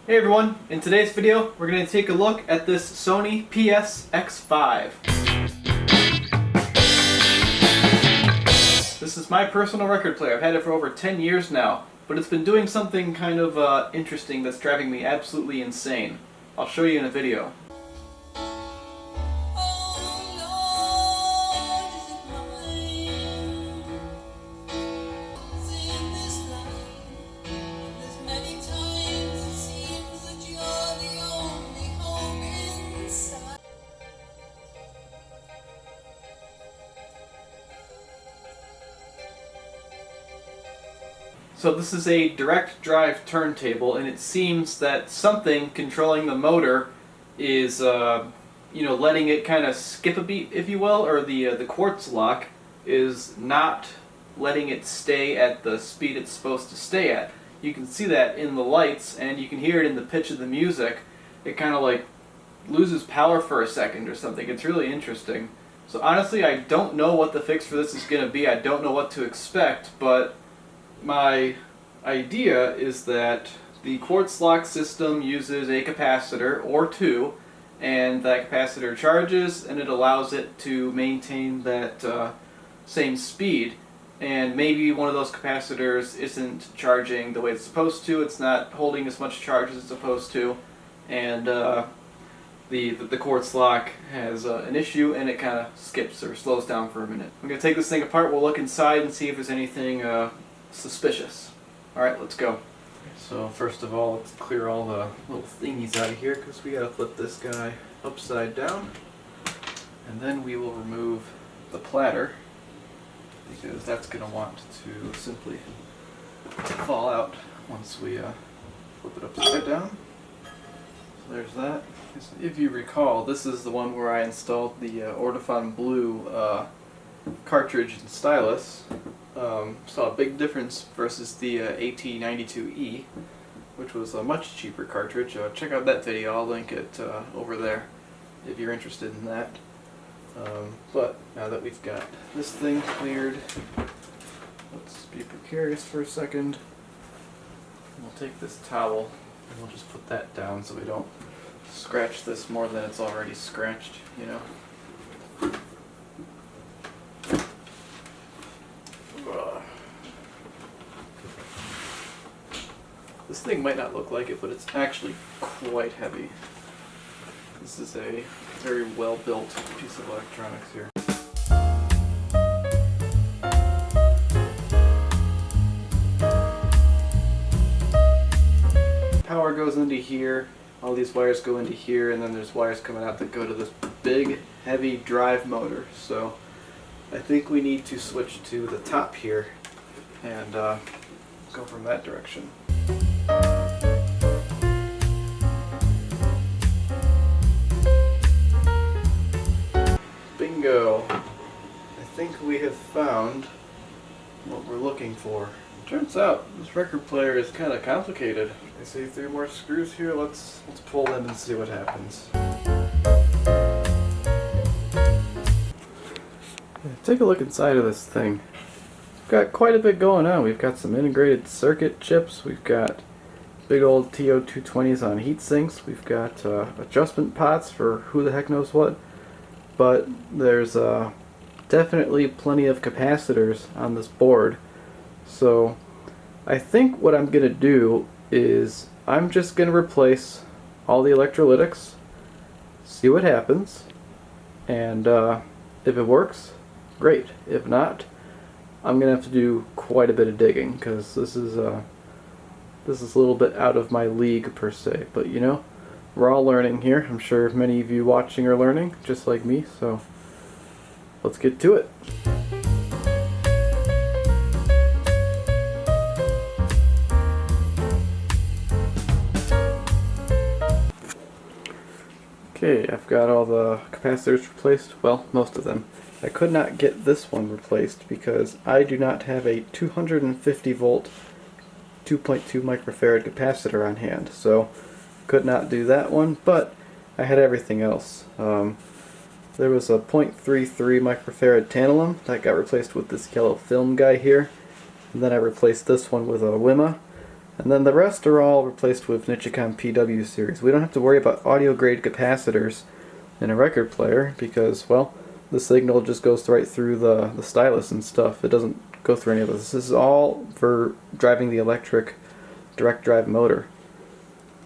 Hey everyone, in today's video we're going to take a look at this Sony PS-X5. This is my personal record player. I've had it for over 10 years now, but it's been doing something kind of interesting that's driving me absolutely insane. I'll show you in a video. So this is a direct drive turntable, and it seems that something controlling the motor is, letting it kind of skip a beat, if you will, or the quartz lock is not letting it stay at the speed it's supposed to stay at. You can see that in the lights, and you can hear it in the pitch of the music. It kind of like loses power for a second or something. It's really interesting. So honestly, I don't know what the fix for this is going to be. I don't know what to expect, but my idea is that the quartz lock system uses a capacitor or two, and that capacitor charges and it allows it to maintain that same speed. And maybe one of those capacitors isn't charging the way it's supposed to, it's not holding as much charge as it's supposed to, and the quartz lock has an issue and it kind of skips or slows down for a minute. I'm going to take this thing apart, we'll look inside and see if there's anything suspicious. Alright, let's go. So first of all, let's clear all the little thingies out of here because we gotta flip this guy upside down. And then we will remove the platter because that's gonna want to simply fall out once we flip it upside down. So there's that. If you recall, this is the one where I installed the Ortofon Blue cartridge and stylus. Saw a big difference versus the AT92E, which was a much cheaper cartridge. Check out that video, I'll link it over there if you're interested in that. But now that we've got this thing cleared, let's be precarious for a second. We'll take this towel and we'll just put that down so we don't scratch this more than it's already scratched, you know. This thing might not look like it, but it's actually quite heavy. This is a very well-built piece of electronics here. Power goes into here, all these wires go into here, and then there's wires coming out that go to this big, heavy drive motor. So I think we need to switch to the top here and go from that direction. Bingo! I think we have found what we're looking for. Turns out this record player is kind of complicated. I see 3 more screws here. Let's pull them and see what happens. Take a look inside of this thing. We've got quite a bit going on. We've got some integrated circuit chips. We've got big old TO220s on heat sinks. We've got adjustment pots for who the heck knows what. But there's definitely plenty of capacitors on this board. So I think what I'm going to do is I'm just going to replace all the electrolytics, see what happens, and if it works, great. If not, I'm going to have to do quite a bit of digging because this is a little bit out of my league per se. But you know, we're all learning here. I'm sure many of you watching are learning, just like me, so let's get to it. Okay, I've got all the capacitors replaced, well, most of them. I could not get this one replaced because I do not have a 250 volt 2.2 microfarad capacitor on hand, so could not do that one, but I had everything else. There was a 0.33 microfarad tantalum that got replaced with this yellow film guy here, and then I replaced this one with a WIMA And then the rest are all replaced with Nichicon PW series. We don't have to worry about audio grade capacitors in a record player because, well, the signal just goes right through the stylus and stuff. It doesn't go through any of this. This is all for driving the electric direct drive motor.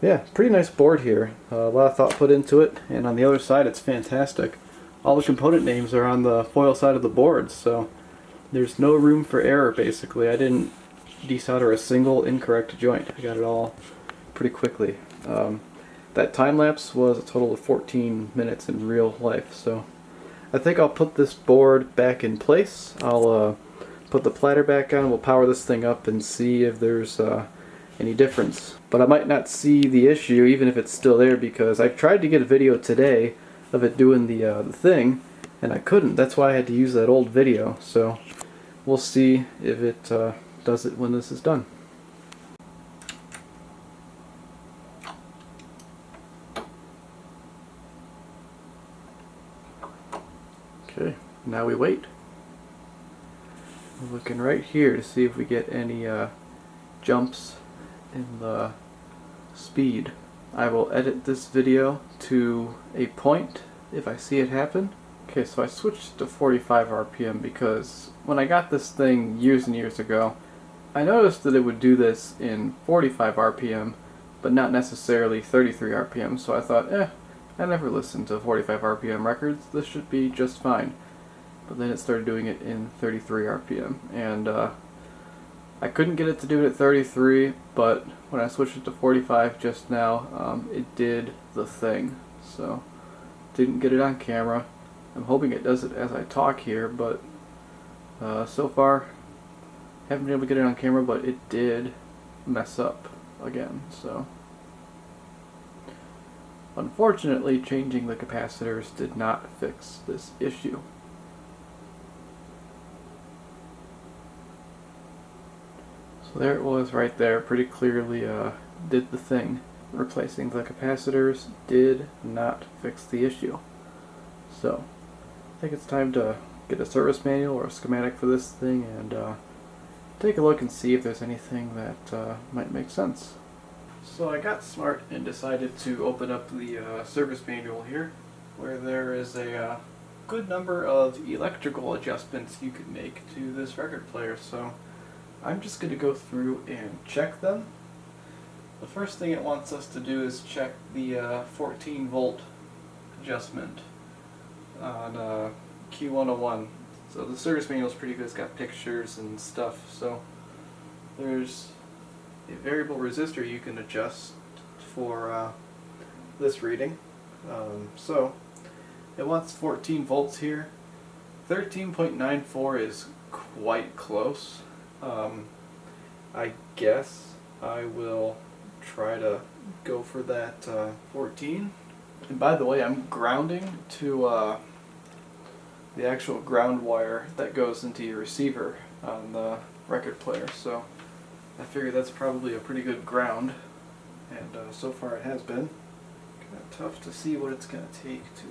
Yeah, pretty nice board here. A lot of thought put into it, and on the other side it's fantastic. All the component names are on the foil side of the board, so there's no room for error basically. I didn't desolder a single incorrect joint. I got it all pretty quickly. That time lapse was a total of 14 minutes in real life, so I think I'll put this board back in place. I'll put the platter back on, we'll power this thing up and see if there's any difference. But I might not see the issue even if it's still there because I tried to get a video today of it doing the thing and I couldn't. That's why I had to use that old video. So we'll see if it does it when this is done. Okay, now we wait. We're looking right here to see if we get any jumps in the speed. I will edit this video to a point if I see it happen. Okay, so I switched to 45 RPM because when I got this thing years and years ago, I noticed that it would do this in 45 RPM, but not necessarily 33 RPM, so I thought, I never listened to 45 RPM records, this should be just fine. But then it started doing it in 33 RPM, and I couldn't get it to do it at 33, but when I switched it to 45 just now, it did the thing. So, didn't get it on camera. I'm hoping it does it as I talk here, but so far, haven't been able to get it on camera, but it did mess up again, so. Unfortunately, changing the capacitors did not fix this issue. So there it was right there, pretty clearly did the thing. Replacing the capacitors did not fix the issue. So, I think it's time to get a service manual or a schematic for this thing and take a look and see if there's anything that might make sense. So I got smart and decided to open up the service manual here, where there is a good number of electrical adjustments you can make to this record player. So I'm just going to go through and check them. The first thing it wants us to do is check the 14 volt adjustment on Q101. So the service manual is pretty good, it's got pictures and stuff. So there's a variable resistor you can adjust for this reading. So it wants 14 volts here. 13.94 is quite close. I guess I will try to go for that 14. And by the way, I'm grounding to the actual ground wire that goes into your receiver on the record player, so I figure that's probably a pretty good ground, and so far it has been. Kind of tough to see what it's going to take to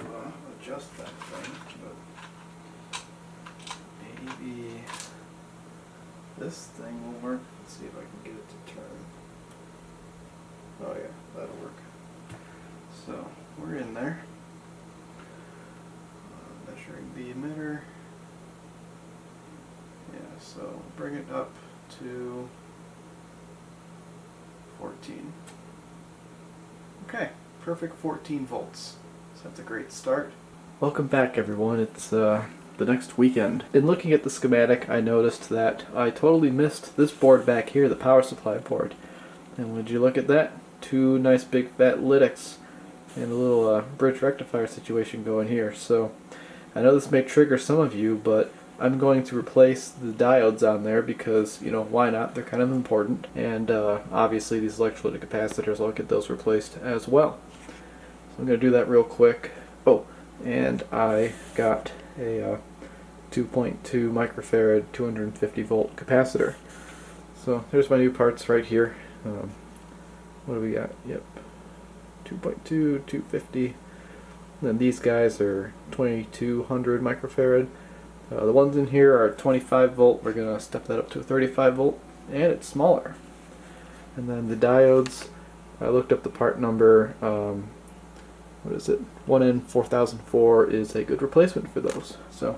adjust that thing, but maybe this thing will work. Let's see if I can get it to turn. Oh yeah, that'll work. So we're in there. Measuring the emitter. Yeah, so bring it up to 14. Okay, perfect 14 volts. So that's a great start. Welcome back everyone, it's the next weekend. In looking at the schematic, I noticed that I totally missed this board back here, the power supply board. And would you look at that? Two nice big fat lytics and a little bridge rectifier situation going here. So I know this may trigger some of you, but I'm going to replace the diodes on there because, you know, why not? They're kind of important. And obviously these electrolytic capacitors, I'll get those replaced as well. So I'm going to do that real quick. Oh, and I got a 2.2 microfarad 250 volt capacitor. So there's my new parts right here. What do we got? Yep, 2.2, 250. And then these guys are 2200 microfarad. The ones in here are 25 volt. We're going to step that up to a 35 volt, and it's smaller. And then the diodes, I looked up the part number, what is it, 1N4004 is a good replacement for those. So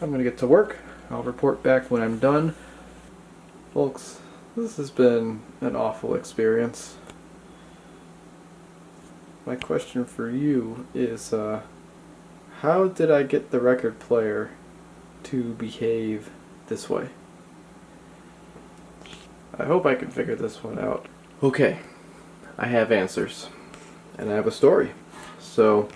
I'm going to get to work. I'll report back when I'm done. Folks, this has been an awful experience. My question for you is, how did I get the record player to behave this way? I hope I can figure this one out. Okay, I have answers, and I have a story. So,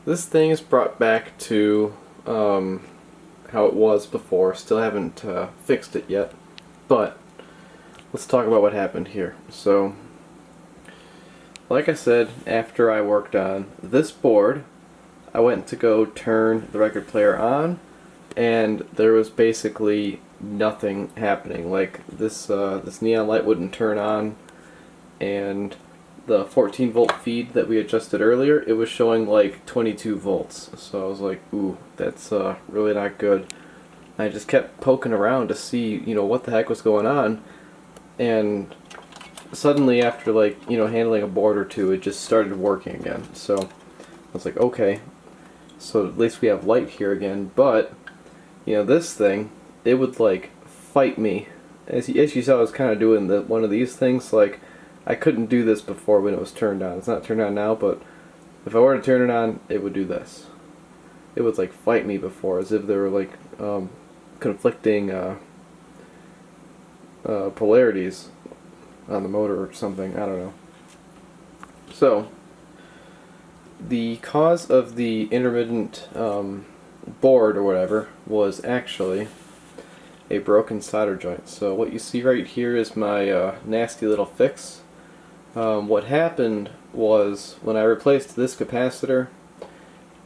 this thing is brought back to how it was before. Still haven't fixed it yet, but let's talk about what happened here. So, like I said, after I worked on this board, I went to go turn the record player on, and there was basically nothing happening. Like this neon light wouldn't turn on, and the 14 volt feed that we adjusted earlier, it was showing like 22 volts. So I was like, ooh, that's really not good. I just kept poking around to see, what the heck was going on, and suddenly after handling a board or two, it just started working again. So I was like, okay, so at least we have light here again. But this thing, it would fight me. As you saw, I was kind of doing one of these things. Like, I couldn't do this before when it was turned on. It's not turned on now, but if I were to turn it on, it would do this. It would fight me before, as if there were conflicting polarities on the motor or something. I don't know. So the cause of the intermittent board or whatever was actually a broken solder joint. So what you see right here is my nasty little fix. What happened was when I replaced this capacitor,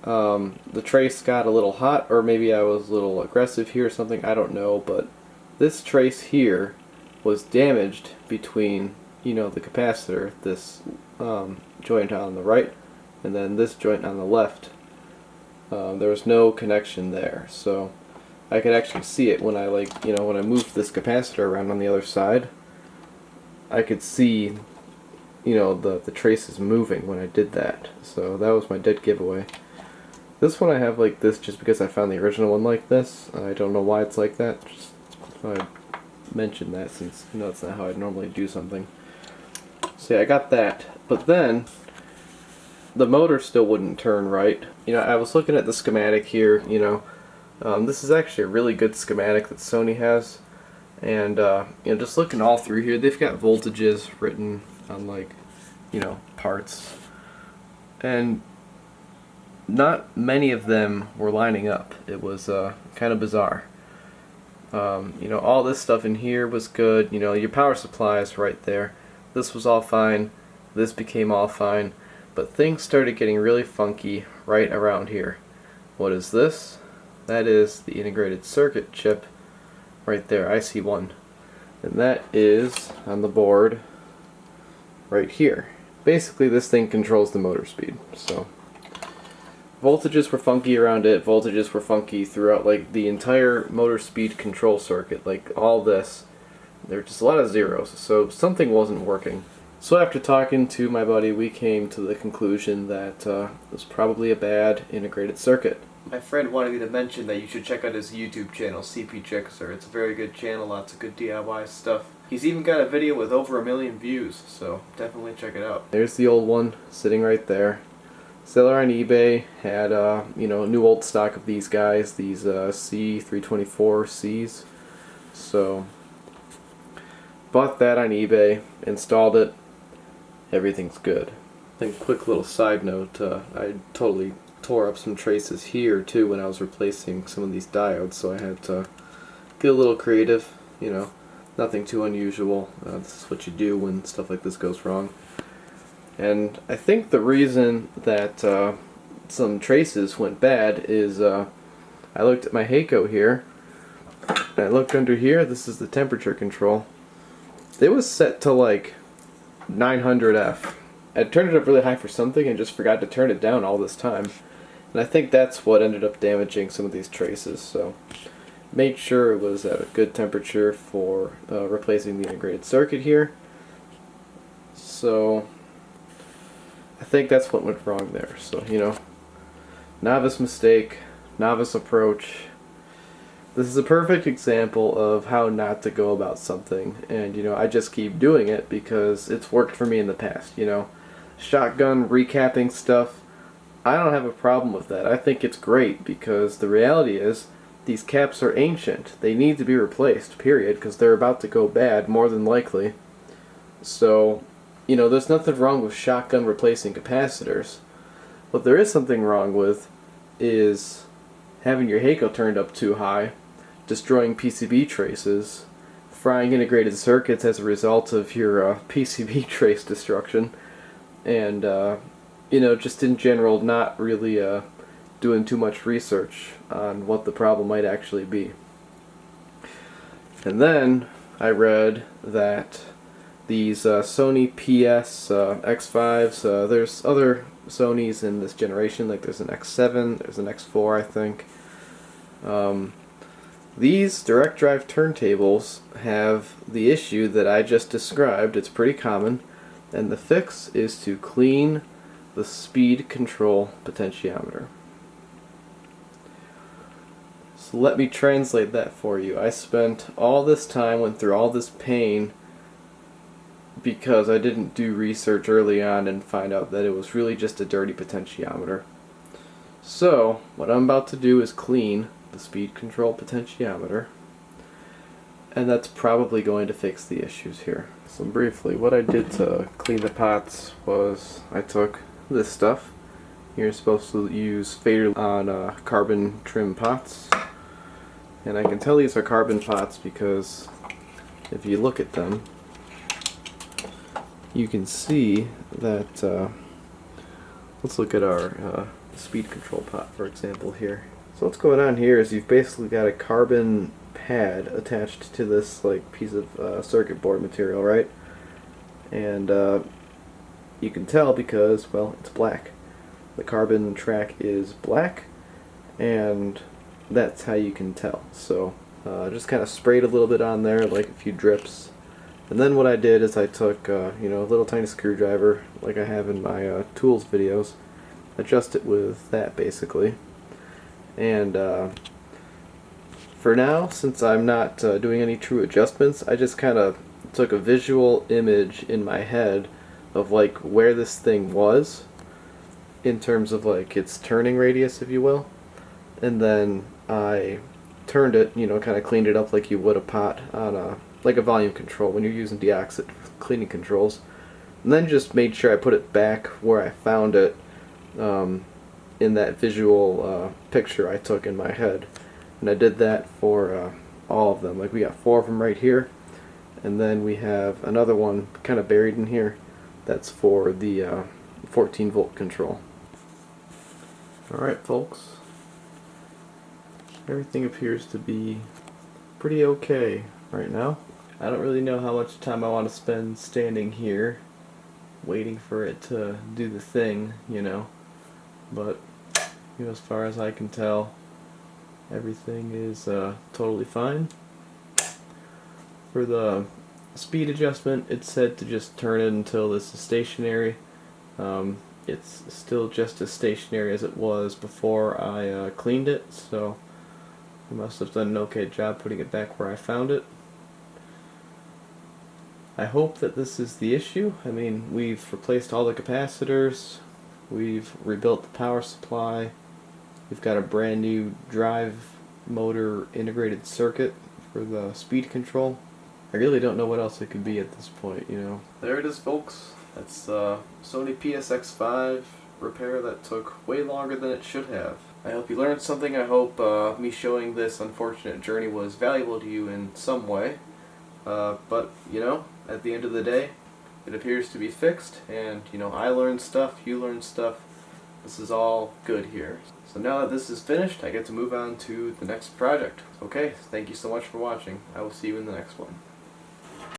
the trace got a little hot, or maybe I was a little aggressive here or something, I don't know, but this trace here was damaged between, the capacitor, this joint on the right, and then this joint on the left. There was no connection there, so I could actually see it when I when I moved this capacitor around on the other side. I could see the traces moving when I did that. So that was my dead giveaway. This one I have like this just because I found the original one like this. I don't know why it's like that. Just thought I'd mention that, since that's not how I'd normally do something. So yeah, I got that, but then the motor still wouldn't turn right. I was looking at the schematic here. This is actually a really good schematic that Sony has, and just looking all through here, they've got voltages written on parts, and not many of them were lining up. It was kind of bizarre. All this stuff in here was good. Your power supply is right there. This was all fine. This became all fine. But things started getting really funky right around here. What is this? That is the integrated circuit chip right there, IC1. And that is on the board right here. Basically, this thing controls the motor speed. So voltages were funky around it. Voltages were funky throughout the entire motor speed control circuit. All this, there were just a lot of zeros. So something wasn't working. So after talking to my buddy, we came to the conclusion that it was probably a bad integrated circuit. My friend wanted me to mention that you should check out his YouTube channel, CP Trickster. It's a very good channel, lots of good DIY stuff. He's even got a video with over 1 million views, so definitely check it out. There's the old one sitting right there. Seller on eBay had new old stock of these guys, these C324Cs. So bought that on eBay, installed it. Everything's good. Then quick little side note, I totally tore up some traces here too when I was replacing some of these diodes, so I had to get a little creative. Nothing too unusual. This is what you do when stuff like this goes wrong. And I think the reason that some traces went bad is I looked at my Heiko here, and I looked under here. This is the temperature control. It was set to 900F. I turned it up really high for something and just forgot to turn it down all this time. And I think that's what ended up damaging some of these traces. So made sure it was at a good temperature for replacing the integrated circuit here. So I think that's what went wrong there. So, you know, novice mistake, novice approach. This is a perfect example of how not to go about something, and you know, I just keep doing it because it's worked for me in the past. You know, shotgun recapping stuff, I don't have a problem with that. I think it's great because the reality is these caps are ancient. They need to be replaced, period, because they're about to go bad, more than likely. So, you know, there's nothing wrong with shotgun replacing capacitors. What there is something wrong with is having your Heiko turned up too high, destroying PCB traces, frying integrated circuits as a result of your PCB trace destruction, and you know, just in general not really doing too much research on what the problem might actually be. And then I read that these Sony PS-X5s, there's other Sonys in this generation, like there's an X7, there's an X4 I think. These direct drive turntables have the issue that I just described. It's pretty common, and the fix is to clean the speed control potentiometer. So let me translate that for you. I spent all this time, went through all this pain because I didn't do research early on and find out that it was really just a dirty potentiometer. So what I'm about to do is clean the speed control potentiometer, and that's probably going to fix the issues here. So briefly, what I did to clean the pots was I took this stuff. You're supposed to use fader on carbon trim pots, and I can tell these are carbon pots because if you look at them you can see that let's look at our speed control pot, for example, here. So what's going on here is you've basically got a carbon pad attached to this like piece of circuit board material, right? And you can tell because, well, it's black. The carbon track is black, and that's how you can tell. So just kind of sprayed a little bit on there, like a few drips. And then what I did is I took you know, a little tiny screwdriver, like I have in my tools videos, adjust it with that basically. And for now, since I'm not doing any true adjustments, I just kind of took a visual image in my head of like where this thing was in terms of like its turning radius, if you will, and then I turned it, you know, kind of cleaned it up like you would a pot on a like a volume control when you're using deoxit cleaning controls, and then just made sure I put it back where I found it in that visual picture I took in my head. And I did that for all of them. Like we got 4 of them right here, and then we have another one kind of buried in here that's for the 14 volt control. Alright folks, everything appears to be pretty okay right now. I don't really know how much time I want to spend standing here waiting for it to do the thing, you know, but you know, as far as I can tell, everything is totally fine. For the speed adjustment, it's said to just turn it until this is stationary. It's still just as stationary as it was before I cleaned it, so I must have done an okay job putting it back where I found it. I hope that this is the issue. I mean, we've replaced all the capacitors, we've rebuilt the power supply, we've got a brand new drive motor integrated circuit for the speed control. I really don't know what else it could be at this point, you know. There it is, folks. That's the Sony PS-X5 repair that took way longer than it should have. I hope you learned something. I hope me showing this unfortunate journey was valuable to you in some way. But, you know, at the end of the day, it appears to be fixed, and, you know, I learned stuff, you learned stuff. This is all good here. So now that this is finished, I get to move on to the next project. Okay, thank you so much for watching. I will see you in the next one.